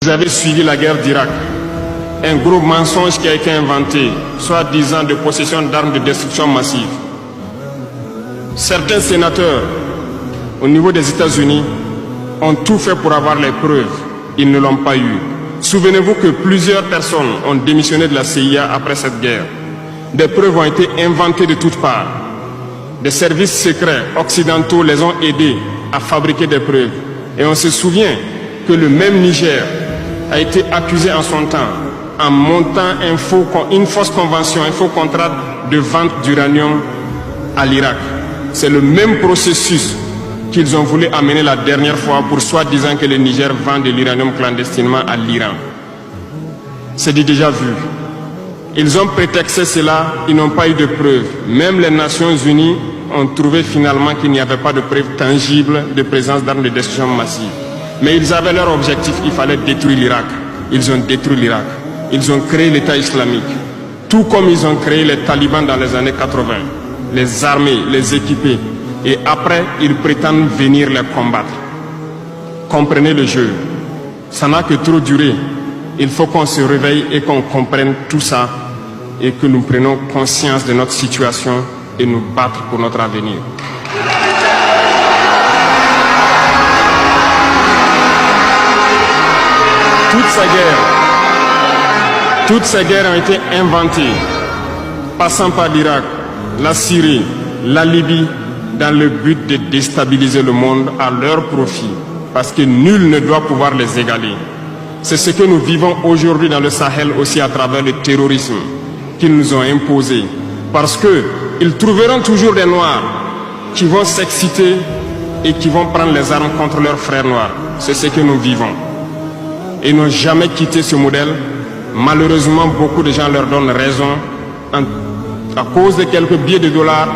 Vous avez suivi la guerre d'Irak. Un gros mensonge qui a été inventé, soi-disant de possession d'armes de destruction massive. Certains sénateurs, au niveau des États-Unis, ont tout fait pour avoir les preuves. Ils ne l'ont pas eu. Souvenez-vous que plusieurs personnes ont démissionné de la CIA après cette guerre. Des preuves ont été inventées de toutes parts. Des services secrets occidentaux les ont aidés à fabriquer des preuves. Et on se souvient que le même Niger a été accusé en son temps en montant une fausse convention, un faux contrat de vente d'uranium à l'Irak. C'est le même processus qu'ils ont voulu amener la dernière fois pour soi-disant que le Niger vend de l'uranium clandestinement à l'Iran. C'est du déjà vu. Ils ont prétexté cela, ils n'ont pas eu de preuves. Même les Nations Unies ont trouvé finalement qu'il n'y avait pas de preuves tangibles de présence d'armes de destruction massive. Mais ils avaient leur objectif, il fallait détruire l'Irak. Ils ont détruit l'Irak. Ils ont créé l'État islamique. Tout comme ils ont créé les talibans dans les années 80. Les armées, les équiper. Et après, ils prétendent venir les combattre. Comprenez le jeu. Ça n'a que trop duré. Il faut qu'on se réveille et qu'on comprenne tout ça et que nous prenions conscience de notre situation et nous battre pour notre avenir. Toutes ces guerres ont été inventées, passant par l'Irak, la Syrie, la Libye, dans le but de déstabiliser le monde à leur profit, parce que nul ne doit pouvoir les égaler. C'est ce que nous vivons aujourd'hui dans le Sahel aussi à travers le terrorisme qu'ils nous ont imposé. Parce qu'ils trouveront toujours des Noirs qui vont s'exciter et qui vont prendre les armes contre leurs frères noirs. C'est ce que nous vivons. Ils n'ont jamais quitté ce modèle. Malheureusement, beaucoup de gens leur donnent raison à cause de quelques billets de dollars.